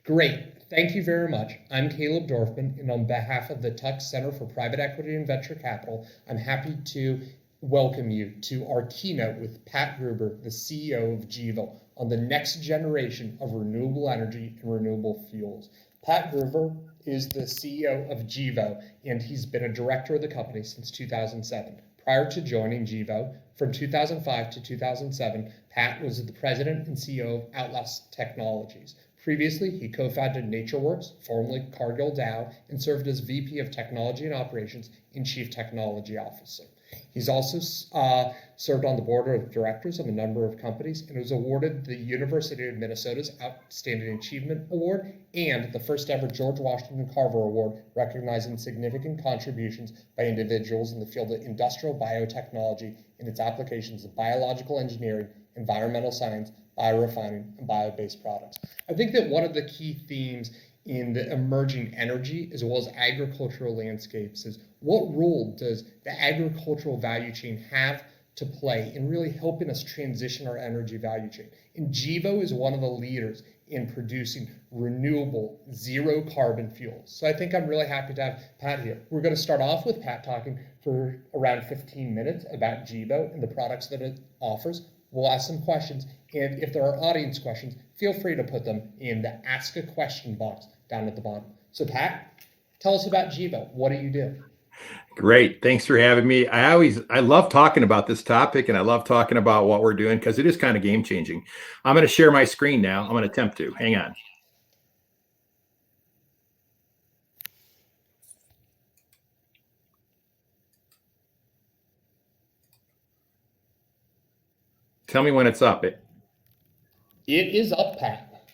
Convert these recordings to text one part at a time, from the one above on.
Great. Thank you very much. I'm Caleb Dorfman, and on behalf of the Tuck Center for Private Equity and Venture Capital, I'm happy to welcome you to our keynote with Pat Gruber, the CEO of Gevo, on the next generation of renewable energy and renewable fuels. Pat Gruber is the CEO of Gevo, and he's been a director of the company since 2007. Prior to joining Gevo, from 2005 to 2007, Pat was the president and CEO of Outlast Technologies. Previously, he co-founded NatureWorks, formerly Cargill Dow, and served as VP of Technology and Operations and Chief Technology Officer. He's also served on the board of directors of a number of companies and was awarded the University of Minnesota's Outstanding Achievement Award and the first ever George Washington Carver Award, recognizing significant contributions by individuals in the field of industrial biotechnology and its applications of biological engineering, environmental science, biorefining, and bio-based products. I think that one of the key themes in the emerging energy as well as agricultural landscapes is what role does the agricultural value chain have to play in really helping us transition our energy value chain? And Gevo is one of the leaders in producing renewable, zero carbon fuels. So I think I'm really happy to have Pat here. We're going to start off with Pat talking for around 15 minutes about Gevo and the products that it offers. We'll ask some questions, and if there are audience questions, feel free to put them in the Ask a Question box down at the bottom. So Pat, tell us about Gevo. What do you do? Great. Thanks for having me. I love talking about this topic, and I love talking about what we're doing because it is kind of game changing. I'm going to share my screen now. I'm going to attempt to. Hang on. Tell me when it's up. It is up, Pat.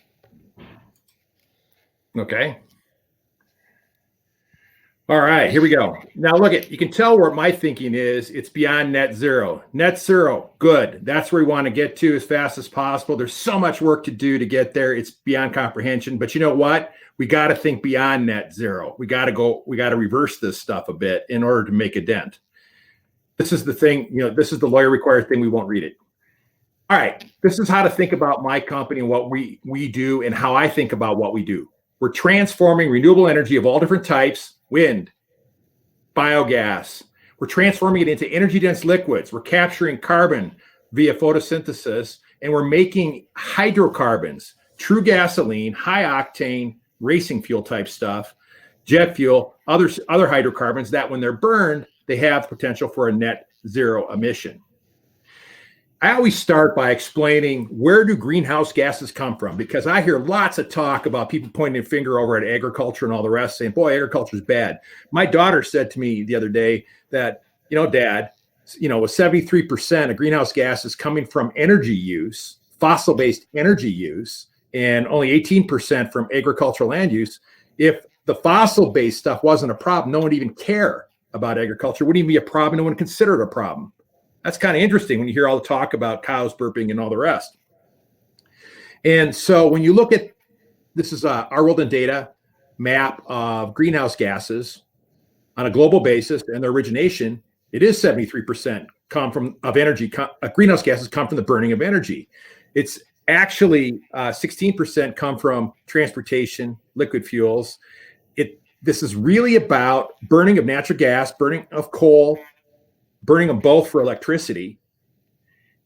Okay. All right, here we go. Now look at, you can tell where my thinking is. It's beyond net zero. Net zero, good. That's where we want to get to as fast as possible. There's so much work to do to get there. It's beyond comprehension. But you know what? We got to think beyond net zero. We got to reverse this stuff a bit in order to make a dent. This is the thing, this is the lawyer required thing. We won't read it. All right, this is how to think about my company and what we do and how I think about what we do. We're transforming renewable energy of all different types, wind, biogas. We're transforming it into energy-dense liquids. We're capturing carbon via photosynthesis, and we're making hydrocarbons, true gasoline, high octane, racing fuel type stuff, jet fuel, other hydrocarbons that when they're burned, they have potential for a net zero emission. I always start by explaining where do greenhouse gases come from, because I hear lots of talk about people pointing a finger over at agriculture and all the rest saying, boy, agriculture is bad. My daughter said to me the other day that, Dad, with 73% of greenhouse gases coming from energy use, fossil-based energy use, and only 18% from agricultural land use, if the fossil-based stuff wasn't a problem, no one would even care about agriculture. It wouldn't even be a problem. No one considered it a problem. That's kind of interesting when you hear all the talk about cows burping and all the rest. And so when you look at, this is our world in data map of greenhouse gases on a global basis and their origination, it is 73% greenhouse gases come from the burning of energy. It's actually 16% come from transportation, liquid fuels. This is really about burning of natural gas, burning of coal, burning them both for electricity,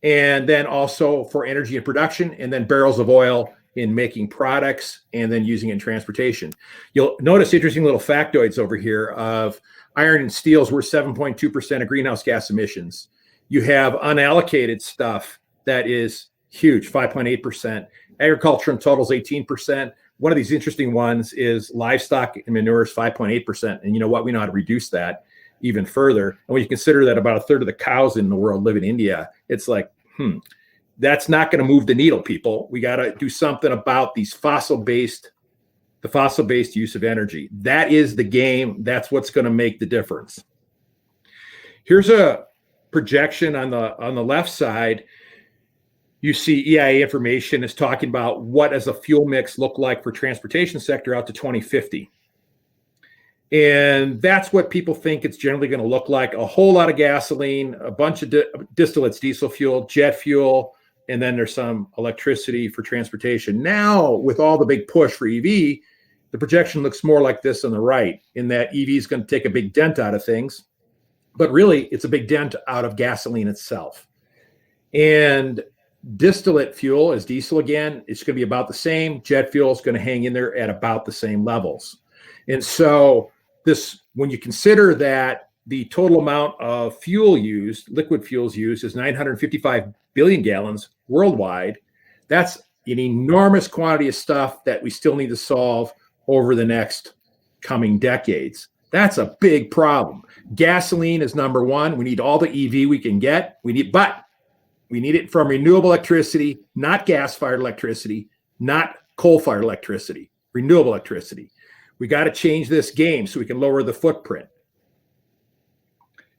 and then also for energy and production, and then barrels of oil in making products, and then using it in transportation. You'll notice interesting little factoids over here of iron and steel's worth 7.2% of greenhouse gas emissions. You have unallocated stuff that is huge, 5.8%. Agriculture in total is 18%. One of these interesting ones is livestock and manures, 5.8%. And you know what? We know how to reduce that even further. And when you consider that about a third of the cows in the world live in India, it's like, that's not going to move the needle, people. We got to do something about the fossil-based use of energy. That is the game. That's what's going to make the difference. Here's a projection on the left side. You see EIA information is talking about what does a fuel mix look like for transportation sector out to 2050. And that's what people think it's generally going to look like. A whole lot of gasoline, a bunch of distillates, diesel fuel, jet fuel, and then there's some electricity for transportation. Now, with all the big push for EV, the projection looks more like this on the right, in that EV is going to take a big dent out of things, but really it's a big dent out of gasoline itself. And distillate fuel is diesel again. It's going to be about the same. Jet fuel is going to hang in there at about the same levels. And so this, when you consider that the total amount of fuel used, liquid fuels used, is 955 billion gallons worldwide, that's an enormous quantity of stuff that we still need to solve over the next coming decades. That's a big problem. Gasoline is number one. We need all the EV we can get. We need it from renewable electricity, not gas-fired electricity, not coal-fired electricity, renewable electricity. We got to change this game so we can lower the footprint.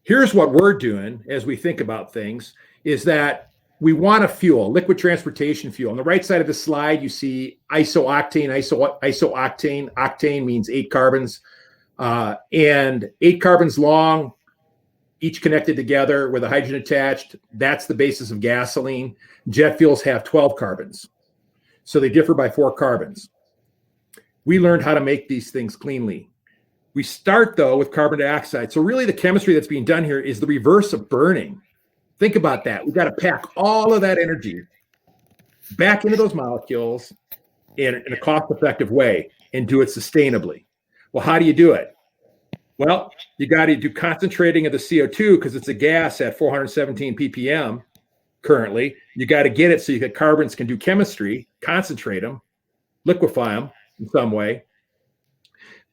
Here's what we're doing as we think about things, is that we want a fuel, liquid transportation fuel. On the right side of the slide, you see isooctane, isooctane. Octane means 8 carbons, and 8 carbons long, each connected together with a hydrogen attached. That's the basis of gasoline. Jet fuels have 12 carbons, so they differ by 4 carbons. We learned how to make these things cleanly. We start, though, with carbon dioxide. So really the chemistry that's being done here is the reverse of burning. Think about that. We've got to pack all of that energy back into those molecules in a cost-effective way and do it sustainably. Well, how do you do it? Well, you got to do concentrating of the CO2 because it's a gas at 417 ppm currently. You got to get it so you get carbons can do chemistry, concentrate them, liquefy them in some way,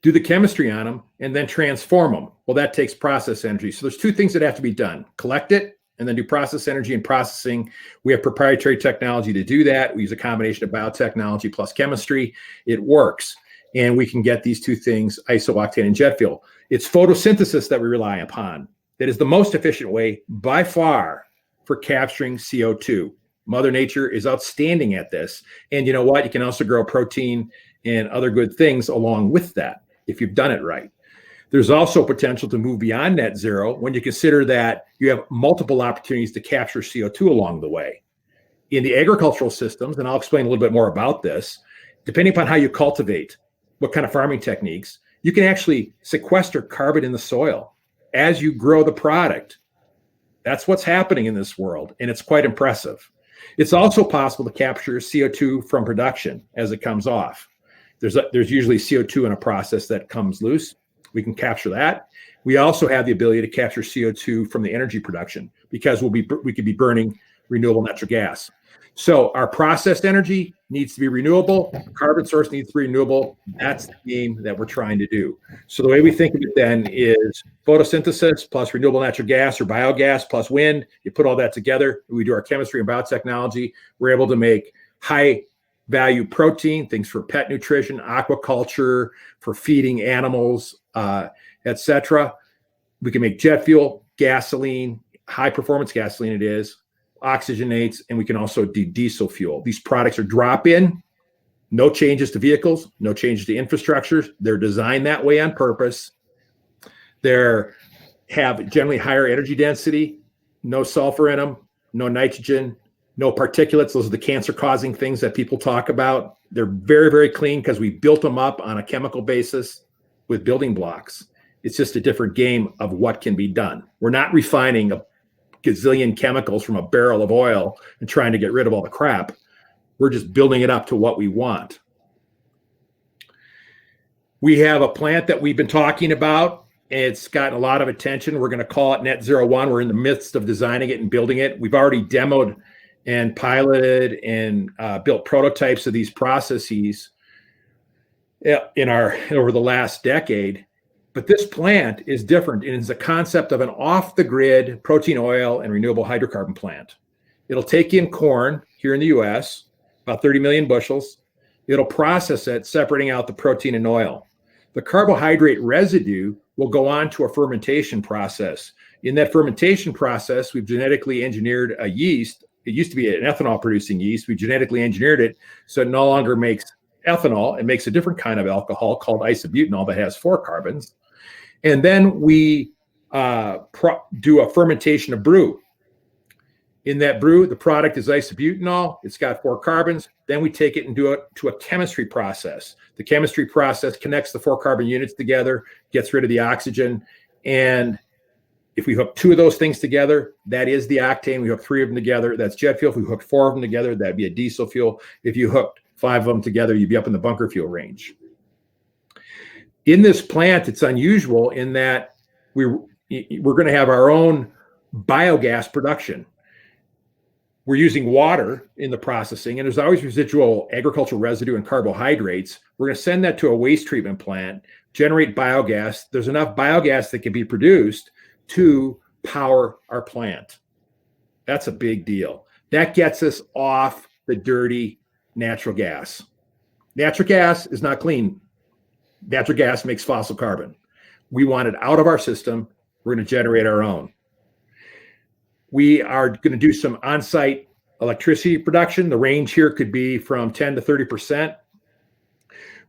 do the chemistry on them, and then transform them. Well, that takes process energy. So there's 2 things that have to be done. Collect it, and then do process energy and processing. We have proprietary technology to do that. We use a combination of biotechnology plus chemistry. It works. And we can get these 2 things, isooctane and jet fuel. It's photosynthesis that we rely upon. That is the most efficient way by far for capturing CO2. Mother Nature is outstanding at this. And you know what? You can also grow protein and other good things along with that if you've done it right. There's also potential to move beyond net zero when you consider that you have multiple opportunities to capture CO2 along the way. In the agricultural systems, and I'll explain a little bit more about this, depending upon how you cultivate, what kind of farming techniques, you can actually sequester carbon in the soil as you grow the product. That's what's happening in this world, and it's quite impressive. It's also possible to capture CO2 from production as it comes off. There's usually CO2 in a process that comes loose. We can capture that. We also have the ability to capture CO2 from the energy production because we could be burning renewable natural gas. So our processed energy needs to be renewable. Carbon source needs to be renewable. That's the game that we're trying to do. So the way we think of it then is photosynthesis plus renewable natural gas or biogas plus wind. You put all that together. We do our chemistry and biotechnology. We're able to make high value protein, things for pet nutrition, aquaculture, for feeding animals, etc. We can make jet fuel, gasoline, high performance gasoline it is, oxygenates, and we can also do diesel fuel. These products are drop-in, no changes to vehicles, no changes to infrastructures. They're designed that way on purpose. They have generally higher energy density, no sulfur in them, no nitrogen, no particulates. Those are the cancer-causing things that people talk about. They're very, very clean because we built them up on a chemical basis with building blocks. It's just a different game of what can be done. We're not refining a gazillion chemicals from a barrel of oil and trying to get rid of all the crap. We're just building it up to what we want. We have a plant that we've been talking about. It's gotten a lot of attention. We're going to call it Net01. We're in the midst of designing it and building it. We've already demoed and piloted and built prototypes of these processes over the last decade. But this plant is different. It is a concept of an off-the-grid protein, oil, and renewable hydrocarbon plant. It'll take in corn here in the U.S., about 30 million bushels. It'll process it, separating out the protein and oil. The carbohydrate residue will go on to a fermentation process. In that fermentation process, we've genetically engineered a yeast. It used to be an ethanol-producing yeast. We genetically engineered it so it no longer makes ethanol. It makes a different kind of alcohol called isobutanol that has 4 carbons. And then we do a fermentation of brew. In that brew, the product is isobutanol. It's got 4 carbons. Then we take it and do it to a chemistry process. The chemistry process connects the 4 carbon units together, gets rid of the oxygen. And if we hook 2 of those things together, that is the octane. We hook 3 of them together, that's jet fuel. If we hook 4 of them together, that'd be a diesel fuel. If you hooked 5 of them together, you'd be up in the bunker fuel range. In this plant, it's unusual in that we're going to have our own biogas production. We're using water in the processing, and there's always residual agricultural residue and carbohydrates. We're going to send that to a waste treatment plant, generate biogas. There's enough biogas that can be produced to power our plant. That's a big deal. That gets us off the dirty natural gas. Natural gas is not clean. Natural gas makes fossil carbon. We want it out of our system. We're going to generate our own. We are going to do some on-site electricity production. The range here could be from 10 to 30%.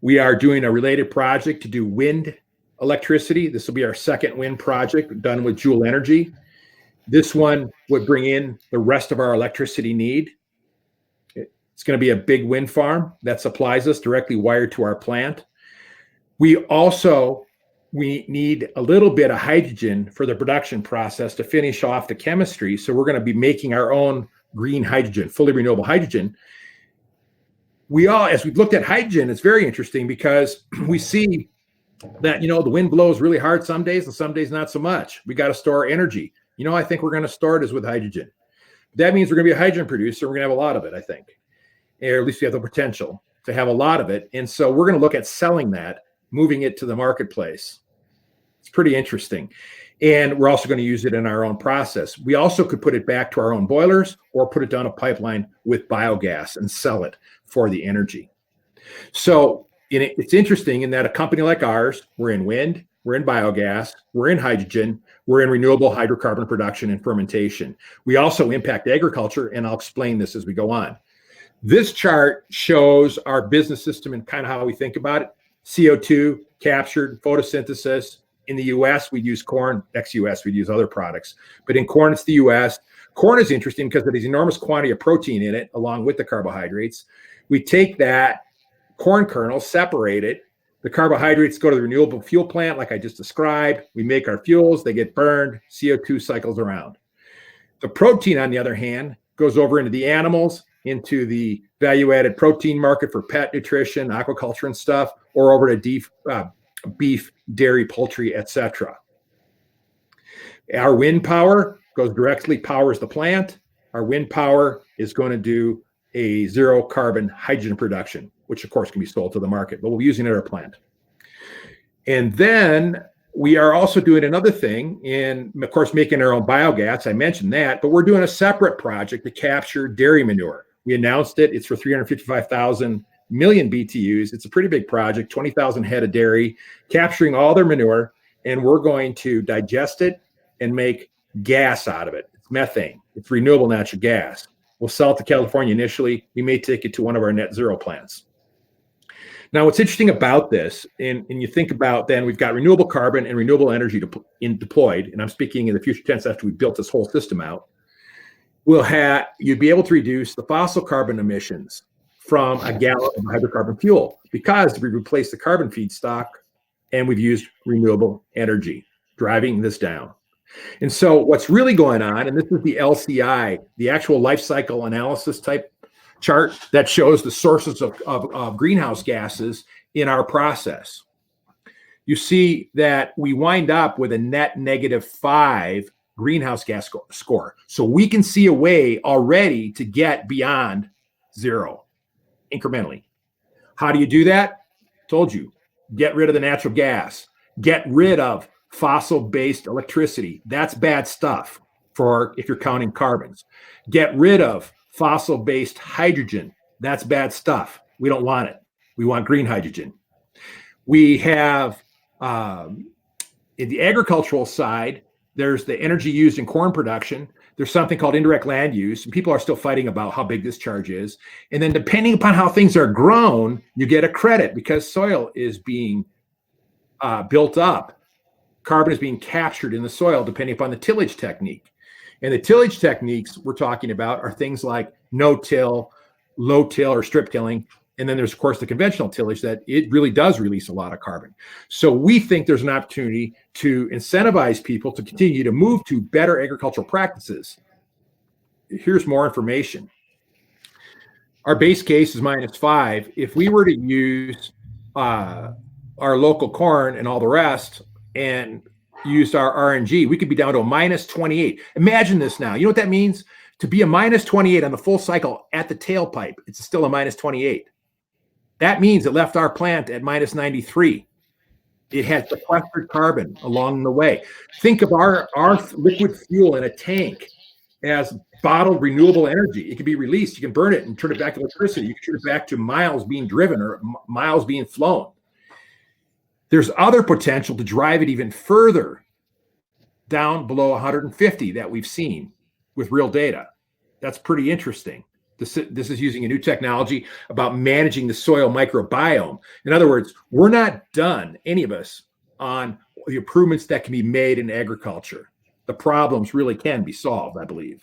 We are doing a related project to do wind electricity. This will be our second wind project done with Joule Energy. This one would bring in the rest of our electricity need. It's going to be a big wind farm that supplies us directly wired to our plant. We need a little bit of hydrogen for the production process to finish off the chemistry. So we're going to be making our own green hydrogen, fully renewable hydrogen. As we've looked at hydrogen, it's very interesting because we see that, the wind blows really hard some days and some days not so much. We got to store energy. I think we're going to store it as with hydrogen. That means we're going to be a hydrogen producer. We're going to have a lot of it, I think. Or at least we have the potential to have a lot of it. And so we're going to look at selling that, moving it to the marketplace. It's pretty interesting. And we're also going to use it in our own process. We also could put it back to our own boilers or put it down a pipeline with biogas and sell it for the energy. So it's interesting in that a company like ours, we're in wind, we're in biogas, we're in hydrogen, we're in renewable hydrocarbon production and fermentation. We also impact agriculture, and I'll explain this as we go on. This chart shows our business system and kind of how we think about it. CO2 captured, photosynthesis. In the US, we'd use corn. Ex-US, we'd use other products. But in corn, it's the US. Corn is interesting because there's enormous quantity of protein in it, along with the carbohydrates. We take that corn kernel, separate it. The carbohydrates go to the renewable fuel plant, like I just described. We make our fuels. They get burned. CO2 cycles around. The protein, on the other hand, goes over into the animals, into the value-added protein market for pet nutrition, aquaculture and stuff, or over to beef, dairy, poultry, etc. Our wind power powers the plant. Our wind power is going to do a zero carbon hydrogen production, which of course can be sold to the market, but we'll be using it at our plant. And then we are also doing another thing in, of course, making our own biogas. I mentioned that, but we're doing a separate project to capture dairy manure. We announced it. It's for 355,000 million BTUs. It's a pretty big project, 20,000 head of dairy, capturing all their manure, and we're going to digest it and make gas out of it. It's methane. It's renewable natural gas. We'll sell it to California initially. We may take it to one of our net zero plants. Now, what's interesting about this, and you think about then we've got renewable carbon and renewable energy deployed, and I'm speaking in the future tense after we built this whole system out, you'd be able to reduce the fossil carbon emissions from a gallon of hydrocarbon fuel because we replaced the carbon feedstock and we've used renewable energy, driving this down. And so what's really going on, and this is the LCI, the actual life cycle analysis type chart that shows the sources of greenhouse gases in our process. You see that we wind up with a net -5 greenhouse gas score. So we can see a way already to get beyond zero incrementally. How do you do that? Told you, get rid of the natural gas, get rid of fossil-based electricity. That's bad stuff for if you're counting carbons. Get rid of fossil-based hydrogen. That's bad stuff. We don't want it. We want green hydrogen. We have, in the agricultural side, there's the energy used in corn production. There's something called indirect land use, and people are still fighting about how big this charge is. And then depending upon how things are grown, you get a credit because soil is being built up. Carbon is being captured in the soil depending upon the tillage technique. And the tillage techniques we're talking about are things like no-till, low-till, or strip tilling. And then there's, of course, the conventional tillage that it really does release a lot of carbon. So we think there's an opportunity to incentivize people to continue to move to better agricultural practices. Here's more information. Our base case is -5. If we were to use our local corn and all the rest and used our RNG, we could be down to a -28. Imagine this now. You know what that means? To be a -28 on the full cycle at the tailpipe, it's still a -28. That means it left our plant at -93. It has sequestered carbon along the way. Think of our liquid fuel in a tank as bottled renewable energy. It can be released. You can burn it and turn it back to electricity. You can turn it back to miles being driven or miles being flown. There's other potential to drive it even further down below 150 that we've seen with real data. That's pretty interesting. This is using a new technology about managing the soil microbiome. In other words, we're not done, any of us, on the improvements that can be made in agriculture. The problems really can be solved, I believe.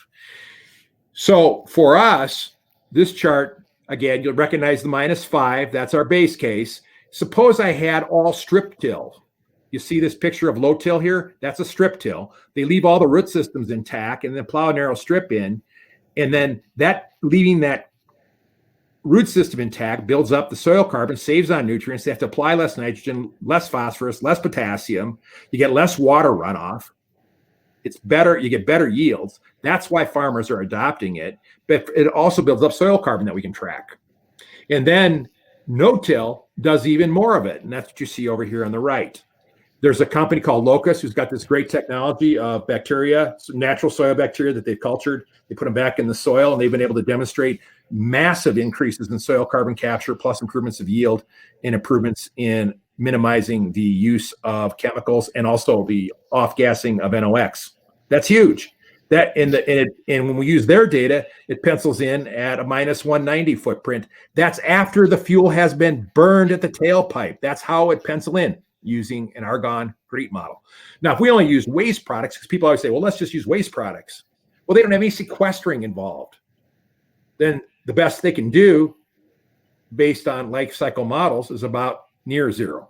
So for us, this chart, again, you'll recognize the -5. That's our base case. Suppose I had all strip till. You see this picture of low till here? That's a strip till. They leave all the root systems intact and then plow a narrow strip in. And then that leaving that root system intact builds up the soil carbon, saves on nutrients. They have to apply less nitrogen, less phosphorus, less potassium. You get less water runoff. It's better. You get better yields. That's why farmers are adopting it. But it also builds up soil carbon that we can track. And then no-till does even more of it. And that's what you see over here on the right. There's a company called Locust who's got this great technology of bacteria, some natural soil bacteria that they've cultured. They put them back in the soil, and they've been able to demonstrate massive increases in soil carbon capture, plus improvements of yield and improvements in minimizing the use of chemicals and also the off-gassing of NOx. That's huge. That and when we use their data, it pencils in at a -190 footprint. That's after the fuel has been burned at the tailpipe. That's how it pencil in, using an argon GREET model. Now, if we only use waste products, because people always say, well, let's just use waste products. Well, they don't have any sequestering involved. Then the best they can do based on life cycle models is about near zero.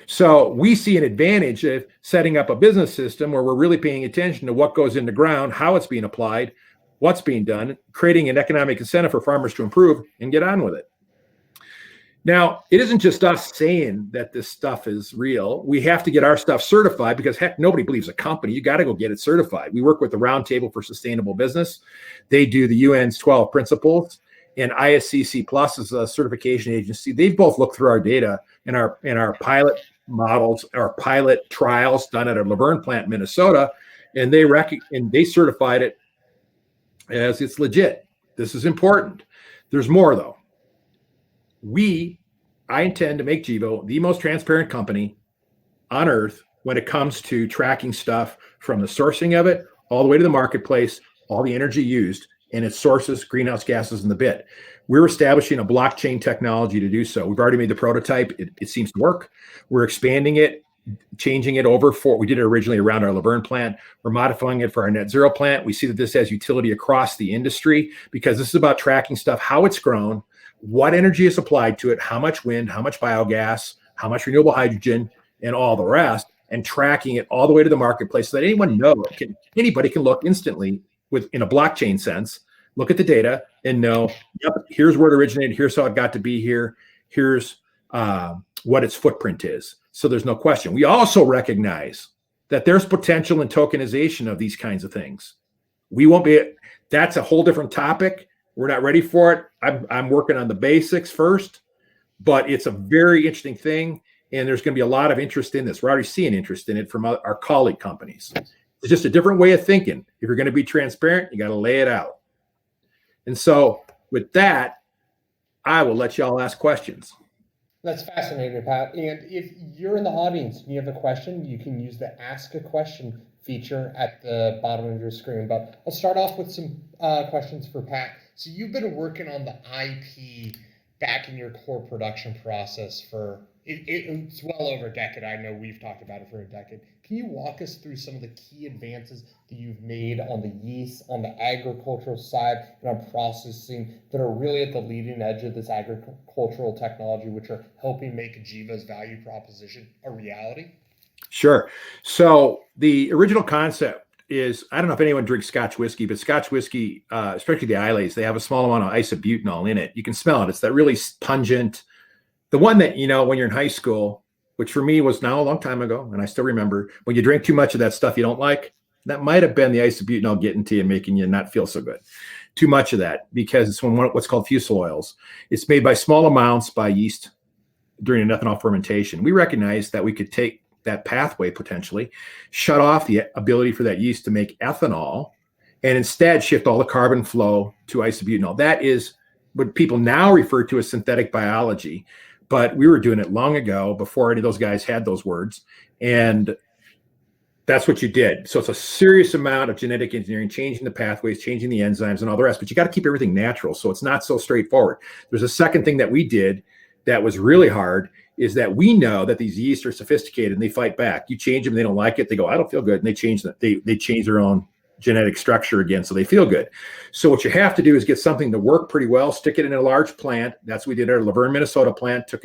So we see an advantage of setting up a business system where we're really paying attention to what goes in the ground, how it's being applied, what's being done, creating an economic incentive for farmers to improve and get on with it. Now, it isn't just us saying that this stuff is real. We have to get our stuff certified because, heck, nobody believes a company. You got to go get it certified. We work with the Roundtable for Sustainable Business. They do the UN's 12 principles, and ISCC Plus is a certification agency. They've both looked through our data and our pilot models, our pilot trials done at our Laverne plant, Minnesota, and they certified it as it's legit. This is important. There's more, though. I intend to make Gevo the most transparent company on earth when it comes to tracking stuff from the sourcing of it all the way to the marketplace, all the energy used, and its sources, greenhouse gases, and the bit. We're establishing a blockchain technology to do so. We've already made the prototype. It seems to work. We're expanding it, changing it over we did it originally around our Laverne plant. We're modifying it for our Net01 plant. We see that this has utility across the industry because this is about tracking stuff, how it's grown, what energy is applied to it, how much wind, how much biogas, how much renewable hydrogen, and all the rest, and tracking it all the way to the marketplace so that anybody can look instantly in a blockchain sense, look at the data and know, yep, here's where it originated, here's how it got to be here, here's what its footprint is. So there's no question. We also recognize that there's potential in tokenization of these kinds of things. That's a whole different topic. We're not ready for it. I'm working on the basics first, but it's a very interesting thing, and there's going to be a lot of interest in this. We're already seeing interest in it from our colleague companies. It's just a different way of thinking. If you're going to be transparent, you got to lay it out. And so with that, I will let y'all ask questions. That's fascinating, Pat. And if you're in the audience and you have a question, you can use the Ask a Question feature at the bottom of your screen. But I'll start off with some questions for Pat. So you've been working on the IP back in your core production process for It's well over a decade. I know we've talked about it for a decade. Can you walk us through some of the key advances that you've made on the yeast, on the agricultural side, and on processing that are really at the leading edge of this agricultural technology, which are helping make Gevo's value proposition a reality? Sure. So the original concept is, I don't know if anyone drinks Scotch whiskey, but Scotch whiskey, especially the Islays, they have a small amount of isobutanol in it. You can smell it. It's that really pungent, the one that, when you're in high school, which for me was now a long time ago, and I still remember, when you drink too much of that stuff you don't like, that might have been the isobutanol getting to you and making you not feel so good. Too much of that, because it's what's called fusel oils. It's made by small amounts by yeast during an ethanol fermentation. We recognized that we could take that pathway potentially, shut off the ability for that yeast to make ethanol, and instead shift all the carbon flow to isobutanol. That is what people now refer to as synthetic biology, but we were doing it long ago before any of those guys had those words. And that's what you did. So it's a serious amount of genetic engineering, changing the pathways, changing the enzymes and all the rest, but you got to keep everything natural. So it's not so straightforward. There's a second thing that we did that was really hard, is that we know that these yeast are sophisticated and they fight back. You change them, they don't like it. They go, I don't feel good. And they change that. They change their own genetic structure again, so they feel good. So what you have to do is get something to work pretty well, stick it in a large plant. That's what we did at our Laverne, Minnesota plant, stuck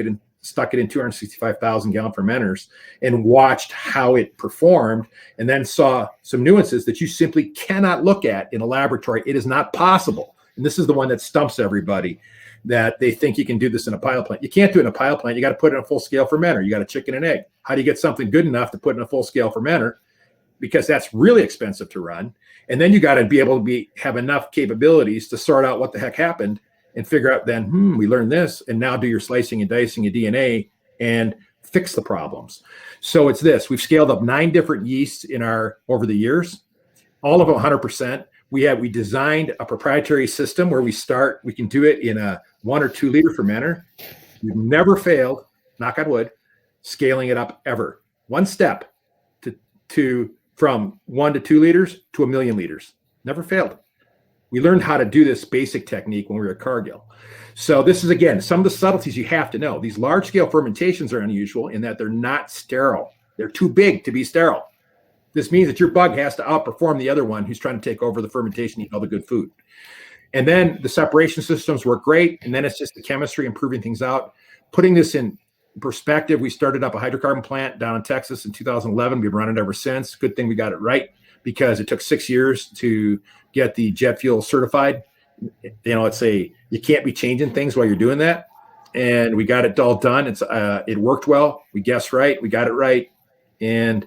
it in 265,000 gallon fermenters and watched how it performed, and then saw some nuances that you simply cannot look at in a laboratory. It is not possible. And this is the one that stumps everybody, that they think you can do this in a pilot plant. You can't do it in a pilot plant. You got to put it in a full-scale fermenter. You got a chicken and egg. How do you get something good enough to put in a full-scale fermenter? Because that's really expensive to run. And then you got to be able to have enough capabilities to sort out what the heck happened and figure out then, we learned this, and now do your slicing and dicing of DNA and fix the problems. So it's this. We've scaled up 9 different yeasts over the years, all of them 100%. We designed a proprietary system where we can do it in a 1 or 2 liter fermenter. We've never failed, knock on wood, scaling it up ever. One step to from 1 to 2 liters to 1 million liters. Never failed. We learned how to do this basic technique when we were at Cargill. So this is, again, some of the subtleties you have to know. These large scale fermentations are unusual in that they're not sterile. They're too big to be sterile. This means that your bug has to outperform the other one who's trying to take over the fermentation, eat all the good food. And then the separation systems work great. And then it's just the chemistry, improving things out. Putting this in perspective, we started up a hydrocarbon plant down in Texas in 2011. We've run it ever since. Good thing we got it right, because it took 6 years to get the jet fuel certified. You can't be changing things while you're doing that. And we got it all done. It worked well. We guessed right. We got it right. And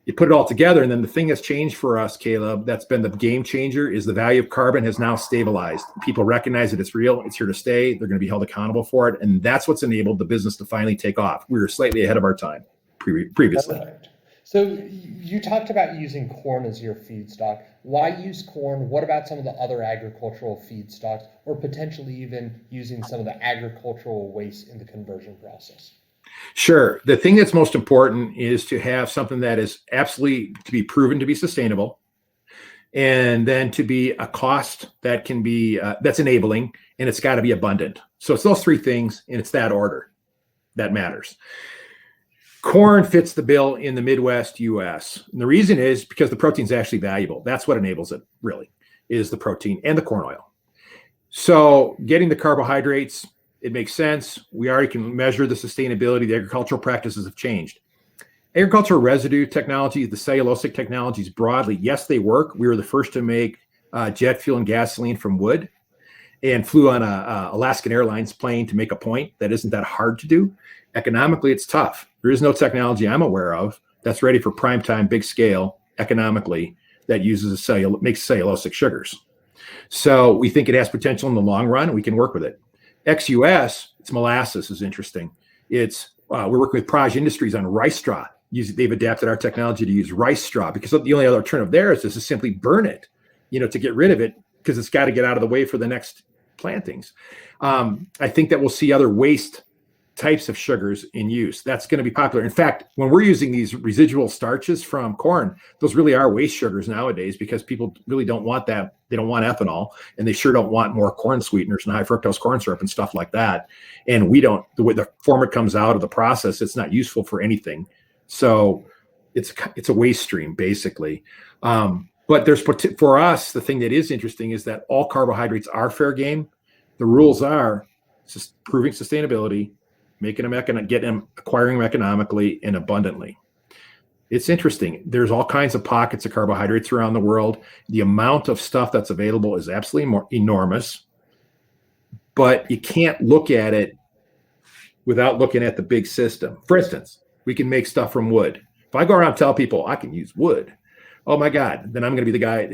you put it all together, and then the thing that's changed for us, Caleb, that's been the game changer, is the value of carbon has now stabilized. People recognize that it's real, it's here to stay, they're going to be held accountable for it, and that's what's enabled the business to finally take off. We were slightly ahead of our time previously. Perfect. So you talked about using corn as your feedstock. Why use corn? What about some of the other agricultural feedstocks, or potentially even using some of the agricultural waste in the conversion process? Sure. The thing that's most important is to have something that is absolutely to be proven to be sustainable, and then to be a cost that can be that's enabling, and it's got to be abundant. So it's those 3 things, and it's that order that matters. Corn fits the bill in the Midwest US. And the reason is because the protein is actually valuable. That's what enables it, really, is the protein and the corn oil. So getting the carbohydrates, it makes sense. We already can measure the sustainability. The agricultural practices have changed. Agricultural residue technology, the cellulosic technologies broadly, yes, they work. We were the first to make jet fuel and gasoline from wood, and flew on a Alaskan Airlines plane to make a point. That isn't that hard to do. Economically, it's tough. There is no technology I'm aware of that's ready for prime time, big scale, economically, that uses makes cellulosic sugars. So we think it has potential in the long run, and we can work with it. Ex-US, it's molasses is interesting. We're working with Praj Industries on rice straw. They've adapted our technology to use rice straw, because the only other alternative there is to simply burn it, to get rid of it, because it's got to get out of the way for the next plantings. I think that we'll see other waste types of sugars in use. That's going to be popular. In fact, when we're using these residual starches from corn, those really are waste sugars nowadays because people really don't want that. They don't want ethanol, and they sure don't want more corn sweeteners and high fructose corn syrup and stuff like that. And we don't, the way the form it comes out of the process, it's not useful for anything. So it's a waste stream basically. But there's, for us, the thing that is interesting is that all carbohydrates are fair game. The rules are just proving sustainability, making them acquiring them economically and abundantly. It's interesting. There's all kinds of pockets of carbohydrates around the world. The amount of stuff that's available is absolutely enormous, but you can't look at it without looking at the big system. For instance, we can make stuff from wood. If I go around and tell people I can use wood, oh my God, then I'm going to be the guy,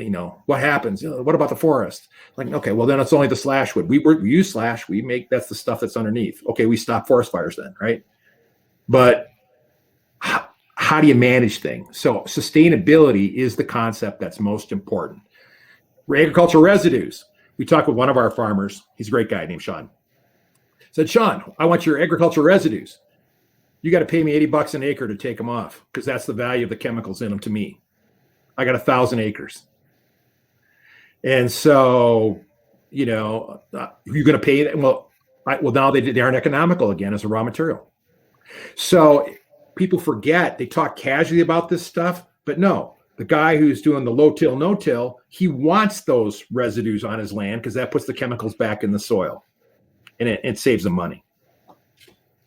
what happens? What about the forest? Like, okay, well then it's only the slash wood. We use slash, that's the stuff that's underneath. Okay, we stop forest fires then, right? But how do you manage things? So sustainability is the concept that's most important. Agricultural residues. We talked with one of our farmers. He's a great guy named Sean. Said, Sean, I want your agricultural residues. You got to pay me $80 an acre to take them off because that's the value of the chemicals in them to me. I got 1,000 acres. And so, you're going to pay them. Well, now they aren't economical again as a raw material. So people forget, they talk casually about this stuff, but no, the guy who's doing the low till, no till, he wants those residues on his land because that puts the chemicals back in the soil and it saves them money.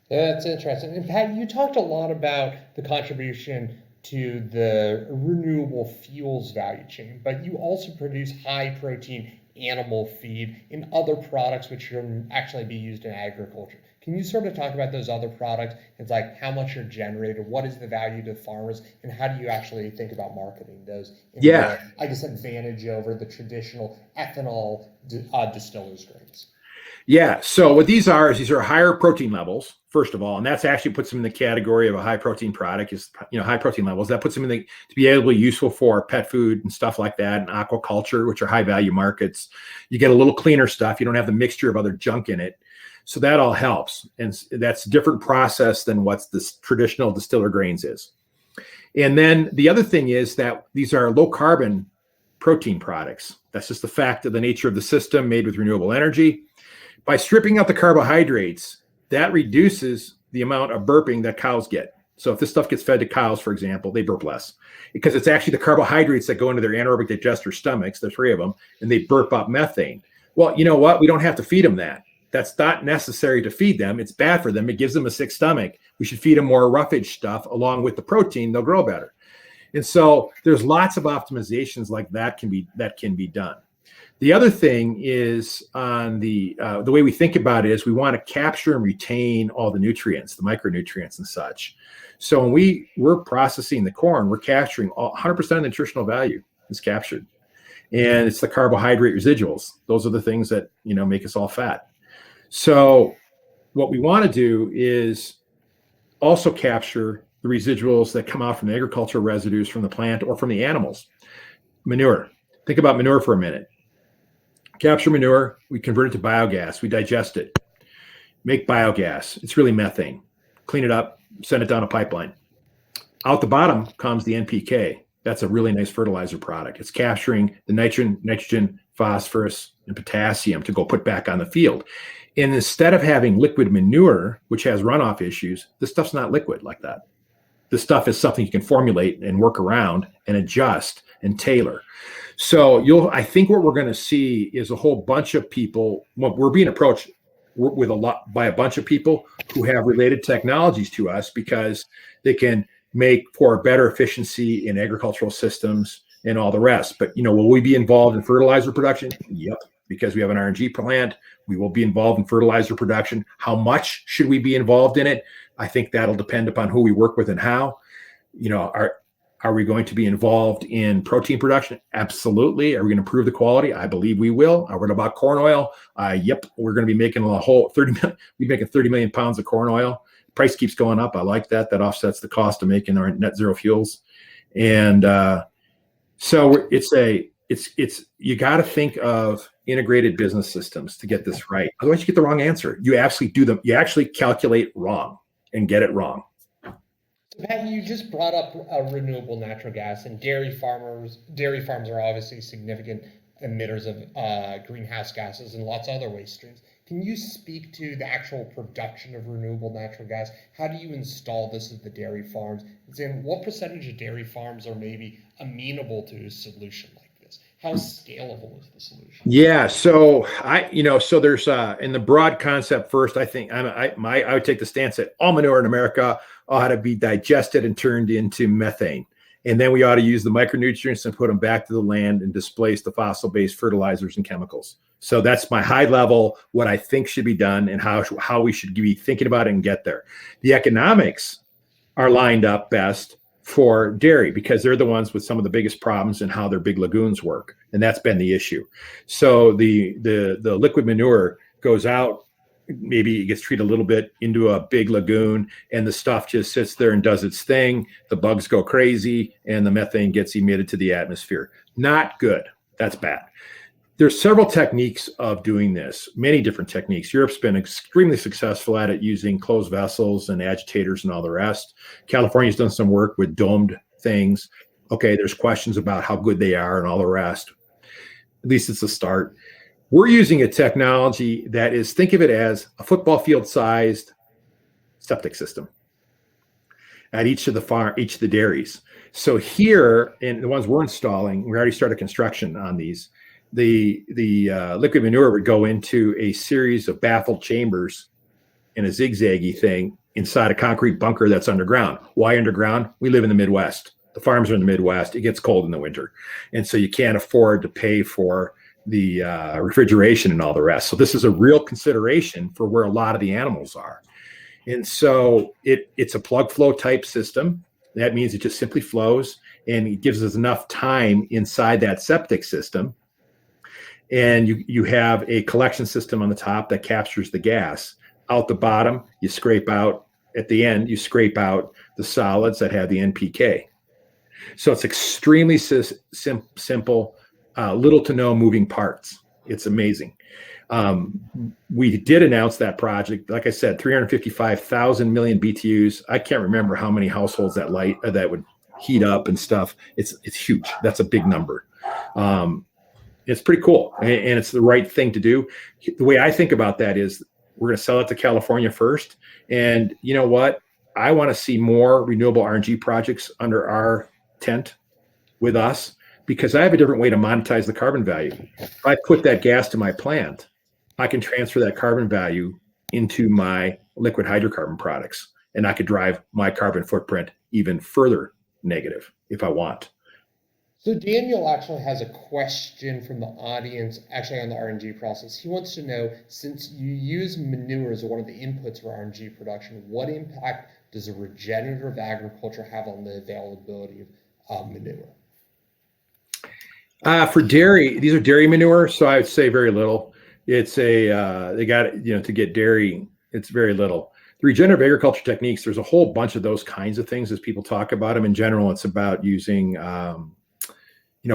Yeah, that's interesting. And Pat, you talked a lot about the contribution to the renewable fuels value chain, but you also produce high protein animal feed and other products which can actually be used in agriculture. Can you sort of talk about those other products? It's like how much are generated, what is the value to farmers, and how do you actually think about marketing those? Yeah. I guess advantage over the traditional ethanol distillers grains. Yeah. So what these are higher protein levels, first of all, and that's actually puts them in the category of a high protein product is, high protein levels. That puts them to be able to be useful for pet food and stuff like that, and aquaculture, which are high value markets. You get a little cleaner stuff. You don't have the mixture of other junk in it. So that all helps. And that's a different process than what this traditional distiller grains is. And then the other thing is that these are low carbon protein products. That's just the fact of the nature of the system made with renewable energy. By stripping out the carbohydrates, that reduces the amount of burping that cows get. So if this stuff gets fed to cows, for example, they burp less because it's actually the carbohydrates that go into their anaerobic digester stomachs, the three of them, and they burp up methane. Well, you know what? We don't have to feed them that. That's not necessary to feed them. It's bad for them. It gives them a sick stomach. We should feed them more roughage stuff along with the protein. They'll grow better. And so there's lots of optimizations like that can be done. The other thing is on the way we think about it is we want to capture and retain all the nutrients, the micronutrients and such. So when we're processing the corn, we're capturing 100% of the nutritional value is captured. And it's the carbohydrate residuals. Those are the things that, make us all fat. So what we want to do is also capture the residuals that come out from the agricultural residues from the plant or from the animals. Manure. Think about manure for a minute. Capture manure, we convert it to biogas, we digest it, make biogas. It's really methane. Clean it up, send it down a pipeline. Out the bottom comes the NPK. That's a really nice fertilizer product. It's capturing the nitrogen, phosphorus, and potassium to go put back on the field. And instead of having liquid manure, which has runoff issues, this stuff's not liquid like that. This stuff is something you can formulate and work around and adjust and tailor. So I think what we're going to see is a whole bunch of people. Well, we're being approached by a bunch of people who have related technologies to us because they can make for better efficiency in agricultural systems and all the rest. But will we be involved in fertilizer production? Yep, because we have an RNG plant. We will be involved in fertilizer production. How much should we be involved in it? I think that'll depend upon who we work with and how. Are we going to be involved in protein production? Absolutely. Are we going to improve the quality? I believe we will. What about corn oil? Yep. We're going to be making a whole 30 million pounds of corn oil. Price keeps going up. I like that. That offsets the cost of making our net zero fuels. And so it's it's you got to think of integrated business systems to get this right. Otherwise, you get the wrong answer. You actually calculate wrong and get it wrong. So Pat, you just brought up renewable natural gas, and dairy farms are obviously significant emitters of greenhouse gases and lots of other waste streams. Can you speak to the actual production of renewable natural gas? How do you install this at the dairy farms? And what percentage of dairy farms are maybe amenable to a solution like this? How scalable is the solution? Yeah, so so there's in the broad concept first. I think I would take the stance that all manure in America ought to be digested and turned into methane, and then we ought to use the micronutrients and put them back to the land and displace the fossil-based fertilizers and chemicals. So that's my high level, what I think should be done and how we should be thinking about it and get there. The economics are lined up best for dairy because they're the ones with some of the biggest problems in how their big lagoons work. And that's been the issue. So the liquid manure goes out, maybe it gets treated a little bit into a big lagoon, and the stuff just sits there and does its thing. The bugs go crazy and the methane gets emitted to the atmosphere. Not good. That's bad. There's several techniques of doing this, many different techniques. Europe's been extremely successful at it using closed vessels and agitators and all the rest. California's done some work with domed things. Okay, there's questions about how good they are and all the rest. At least it's a start. We're using a technology that is, think of it as a football field sized septic system at each of the dairies. So here, in the ones we're installing, we already started construction on these. The liquid manure would go into a series of baffled chambers in a zigzaggy thing inside a concrete bunker that's underground. Why underground? We live in the Midwest. The farms are in the Midwest. It gets cold in the winter. And so you can't afford to pay for the refrigeration and all the rest. So this is a real consideration for where a lot of the animals are. And so it's a plug flow type system. That means it just simply flows and it gives us enough time inside that septic system. And you have a collection system on the top that captures the gas. Out the bottom, you scrape out, at the end, you scrape out the solids that have the NPK. So it's extremely simple, little to no moving parts. It's amazing. We did announce that project. Like I said, 355,000 million BTUs. I can't remember how many households that would heat up and stuff. It's huge. That's a big number. It's pretty cool, and it's the right thing to do. The way I think about that is we're going to sell it to California first. And you know what? I want to see more renewable RNG projects under our tent with us because I have a different way to monetize the carbon value. If I put that gas to my plant, I can transfer that carbon value into my liquid hydrocarbon products, and I could drive my carbon footprint even further negative if I want. So Daniel actually has a question from the audience, actually on the RNG process. He wants to know, since you use manure as one of the inputs for RNG production, what impact does a regenerative agriculture have on the availability of manure? For dairy, these are dairy manure, so I would say very little. It's they got it, to get dairy, it's very little. The regenerative agriculture techniques, there's a whole bunch of those kinds of things as people talk about them. In general, it's about using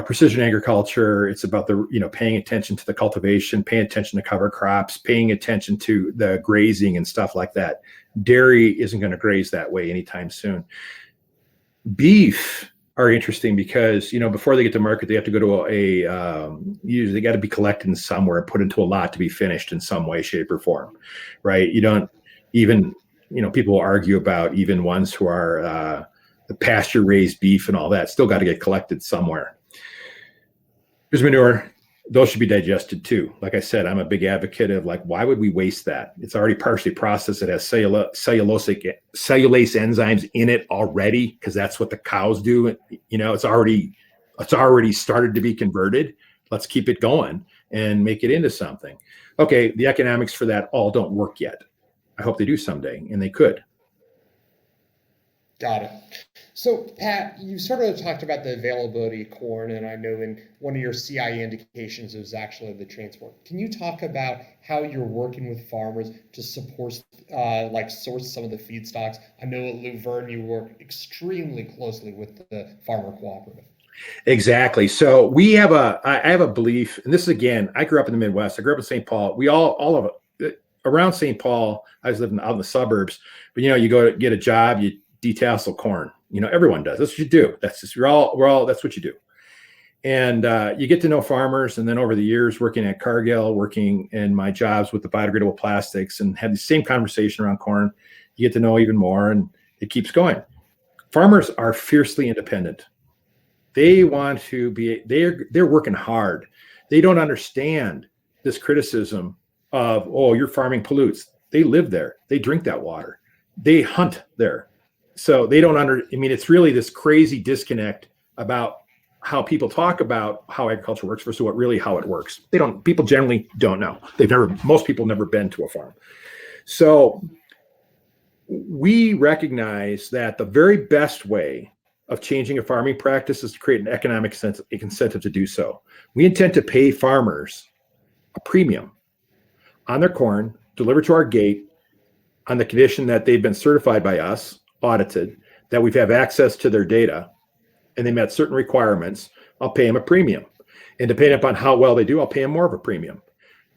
precision agriculture. It's about paying attention to the cultivation, paying attention to cover crops, paying attention to the grazing and stuff like that. Dairy isn't going to graze that way anytime soon. Beef are interesting because, before they get to market, they have to go to usually they got to be collected in somewhere, put into a lot to be finished in some way, shape, or form, right? You don't even, people argue about even ones who are the pasture raised beef and all that still got to get collected somewhere. Here's manure. Those should be digested too. Like I said, I'm a big advocate of why would we waste that? It's already partially processed. It has cellulase enzymes in it already because that's what the cows do. It's already started to be converted. Let's keep it going and make it into something. Okay, the economics for that all don't work yet. I hope they do someday, and they could. Got it. So, Pat, you sort of talked about the availability of corn, and I know in one of your CI indications it was actually the transport. Can you talk about how you're working with farmers to source some of the feedstocks? I know at Luverne you work extremely closely with the farmer cooperative. Exactly. So I have a belief, and this is, again, I grew up in the Midwest. I grew up in St. Paul. We all of it around St. Paul. I was living out in the suburbs, but you go to get a job, you detassel corn. Everyone does. That's what you do. That's just, that's what you do. And you get to know farmers. And then over the years, working at Cargill, working in my jobs with the biodegradable plastics, and had the same conversation around corn, you get to know even more, and it keeps going. Farmers are fiercely independent. They want to be, they're working hard. They don't understand this criticism of, oh, your farming pollutes. They live there. They drink that water. They hunt there. So they don't it's really this crazy disconnect about how people talk about how agriculture works versus how it works. People generally don't know. Most people never been to a farm. So we recognize that the very best way of changing a farming practice is to create an economic incentive to do so. We intend to pay farmers a premium on their corn delivered to our gate on the condition that they've been certified by us, audited, that we've have access to their data, and they met certain requirements. I'll pay them a premium. And depending upon how well they do, I'll pay them more of a premium.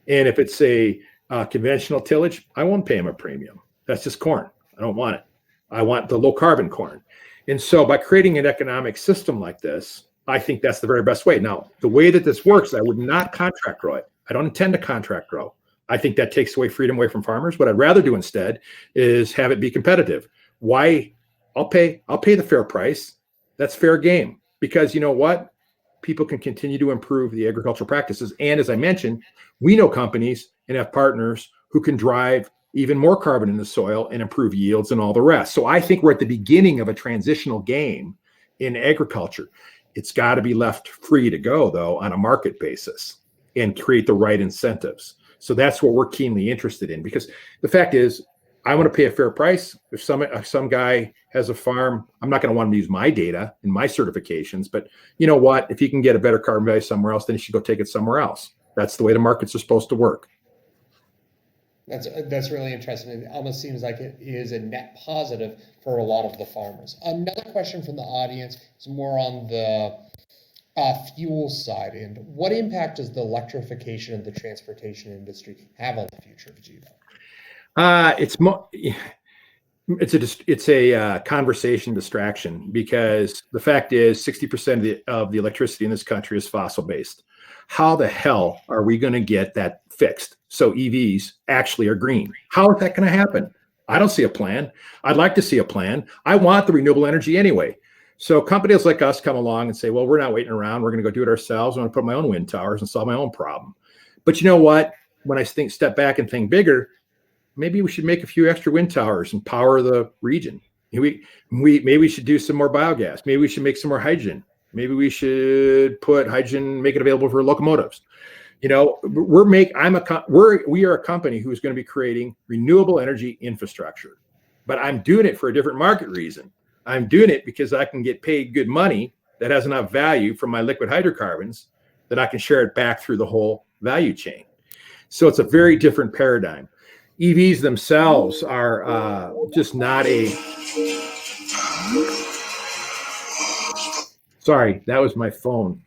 And if it's a conventional tillage, I won't pay them a premium. That's just corn. I don't want it. I want the low carbon corn. And so by creating an economic system like this, I think that's the very best way. Now, the way that this works, I would not contract grow it. I don't intend to contract grow. I think that takes freedom away from farmers. What I'd rather do instead is have it be competitive. Why? I'll pay the fair price. That's fair game, because you know what? People can continue to improve the agricultural practices. And as I mentioned, we know companies and have partners who can drive even more carbon in the soil and improve yields and all the rest. So I think we're at the beginning of a transitional game in agriculture. It's got to be left free to go, though, on a market basis and create the right incentives. So that's what we're keenly interested in, because the fact is, I want to pay a fair price. If some guy has a farm, I'm not going to want him to use my data and my certifications, but you know what? If he can get a better carbon value somewhere else, then he should go take it somewhere else. That's the way the markets are supposed to work. That's really interesting. It almost seems like it is a net positive for a lot of the farmers. Another question from the audience is more on the fuel side. And what impact does the electrification of the transportation industry have on the future of Gevo? It's a conversation distraction, because the fact is 60% of the electricity in this country is fossil based. How the hell are we going to get that fixed so EVs actually are green? How is that going to happen? I don't see a plan. I'd like to see a plan. I want the renewable energy anyway. So companies like us come along and say, well, we're not waiting around. We're going to go do it ourselves. I'm going to put my own wind towers and solve my own problem. But you know what? When I step back and think bigger, maybe we should make a few extra wind towers and power the region. Maybe we should do some more biogas. Maybe we should make some more hydrogen. Maybe we should put hydrogen, make it available for locomotives. We are a company who's going to be creating renewable energy infrastructure, but I'm doing it for a different market reason. I'm doing it because I can get paid good money that has enough value from my liquid hydrocarbons that I can share it back through the whole value chain. So it's a very different paradigm. EVs themselves are just not sorry, that was my phone.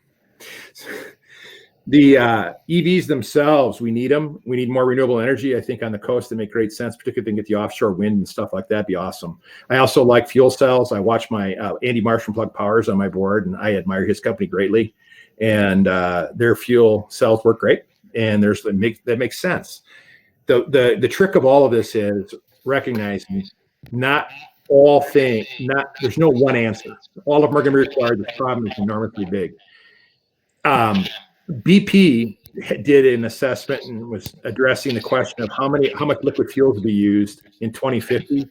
The EVs themselves, we need them. We need more renewable energy. I think on the coast, they make great sense, particularly if they can get the offshore wind and stuff like that. It'd be awesome. I also like fuel cells. I watch my Andy Marsh from Plug Powers on my board, and I admire his company greatly. And their fuel cells work great, and that makes sense. The trick of all of this is recognizing there's no one answer. All of them are going to be required. This problem is enormously big. BP did an assessment and was addressing the question of how much liquid fuel to be used in 2050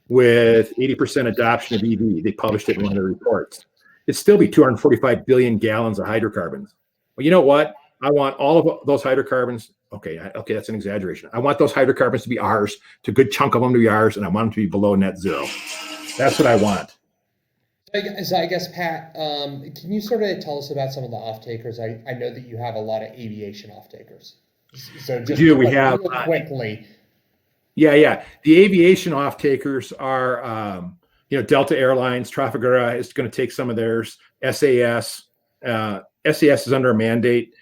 with 80% adoption of EV. They published it in one of their reports. It'd still be 245 billion gallons of hydrocarbons. Well, you know what? I want all of those hydrocarbons. Okay, that's an exaggeration. I want those hydrocarbons to be ours, to a good chunk of them to be ours, and I want them to be below net zero. That's what I want. So I guess, Pat, can you sort of tell us about some of the off-takers? I know that you have a lot of aviation off-takers. So just quickly. Yeah. The aviation off-takers are, Delta Airlines, Trafigura is going to take some of theirs. SAS. SAS is under a mandate.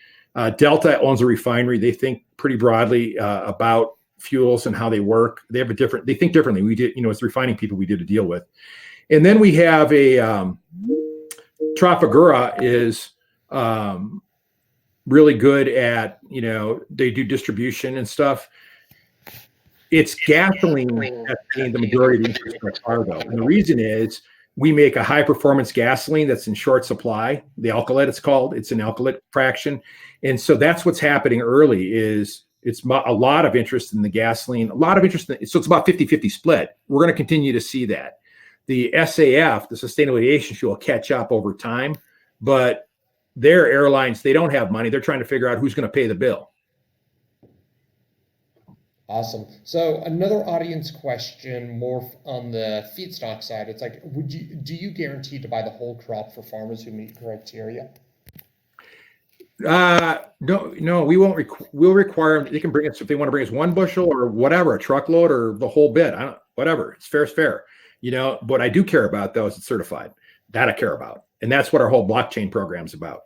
Delta owns a refinery. They think pretty broadly about fuels and how they work. They think differently. We did, as refining people, we did a deal with. And then we have a Trafigura is really good at, they do distribution and stuff. It's gasoline that's paying the majority of the interest by far, though. And the reason is we make a high performance gasoline that's in short supply. The alkylate, it's called. It's an alkylate fraction. And so that's what's happening early is it's a lot of interest in the gasoline, a lot of interest. So it's about 50-50 split. We're going to continue to see that. The SAF, the Sustainable Aviation Fuel, will catch up over time. But their airlines, they don't have money. They're trying to figure out who's going to pay the bill. Awesome. So another audience question, more on the feedstock side. It's like, do you guarantee to buy the whole crop for farmers who meet criteria? No, we won't. We'll require them. They can bring us if they want to bring us 1 bushel or whatever, a truckload or the whole bit. Whatever. It's fair is fair. What I do care about though is it's certified. That I care about, and that's what our whole blockchain program is about.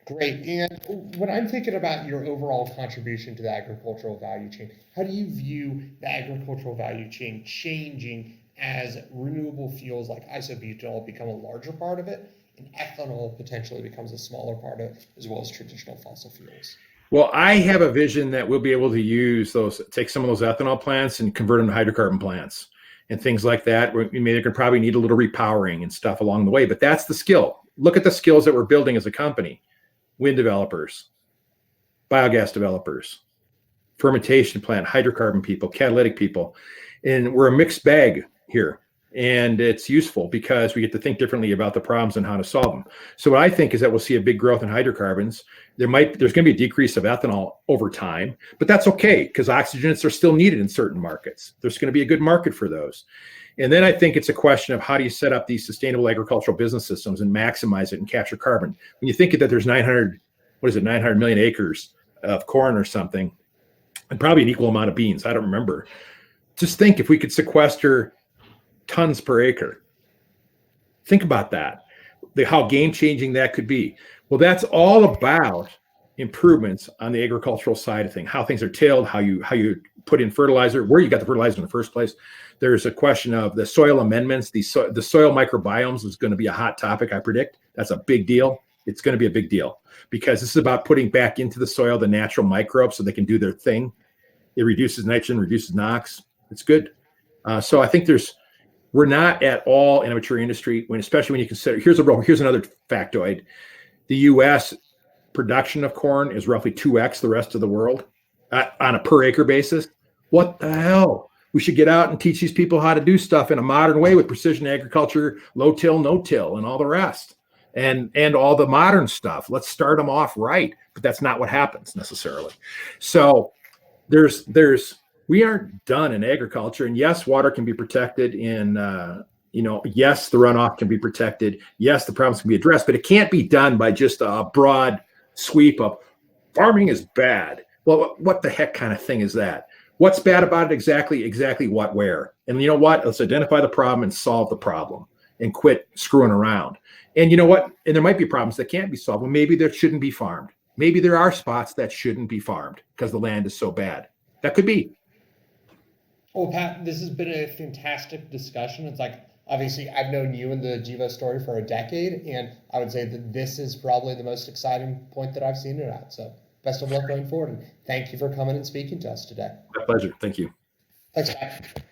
Great. And when I'm thinking about your overall contribution to the agricultural value chain, how do you view the agricultural value chain changing as renewable fuels like isobutanol become a larger part of it and ethanol potentially becomes a smaller part of it, as well as traditional fossil fuels? Well, I have a vision that we'll be able to take some of those ethanol plants and convert them to hydrocarbon plants and things like that. They're going to probably need a little repowering and stuff along the way, but that's the skill. Look at the skills that we're building as a company. Wind developers, biogas developers, fermentation plant, hydrocarbon people, catalytic people. And we're a mixed bag here. And it's useful because we get to think differently about the problems and how to solve them. So what I think is that we'll see a big growth in hydrocarbons. There's going to be a decrease of ethanol over time, but that's okay because oxygenates are still needed in certain markets. There's going to be a good market for those. And then I think it's a question of how do you set up these sustainable agricultural business systems and maximize it and capture carbon. When you think that there's 900 million acres of corn or something, and probably an equal amount of beans, I don't remember. Just think if we could sequester tons per acre. Think about that, how game-changing that could be. Well, that's all about improvements on the agricultural side of things, how things are tilled, how you put in fertilizer, where you got the fertilizer in the first place. There's a question of the soil amendments. The soil microbiomes is going to be a hot topic, I predict. That's a big deal. It's going to be a big deal because this is about putting back into the soil the natural microbes so they can do their thing. It reduces nitrogen, reduces NOx. It's good. So I think we're not at all in a mature industry, especially when you consider, here's another factoid. The U.S. production of corn is roughly 2x the rest of the world on a per acre basis. What the hell? We should get out and teach these people how to do stuff in a modern way with precision agriculture, low till, no till, and all the rest, and all the modern stuff. Let's start them off right, but that's not what happens necessarily. So we aren't done in agriculture, and yes, water can be protected. Yes, the runoff can be protected. Yes, the problems can be addressed, but it can't be done by just a broad sweep of farming is bad. Well, what the heck kind of thing is that? What's bad about it exactly what, where? And you know what? Let's identify the problem and solve the problem and quit screwing around. And you know what? And there might be problems that can't be solved. Well, maybe there shouldn't be farmed. Maybe there are spots that shouldn't be farmed because the land is so bad. That could be. Well, Pat, this has been a fantastic discussion. It's like, obviously, I've known you and the Gevo story for a decade, and I would say that this is probably the most exciting point that I've seen it at. So best of luck going forward, and thank you for coming and speaking to us today. My pleasure. Thank you. Thanks, Pat.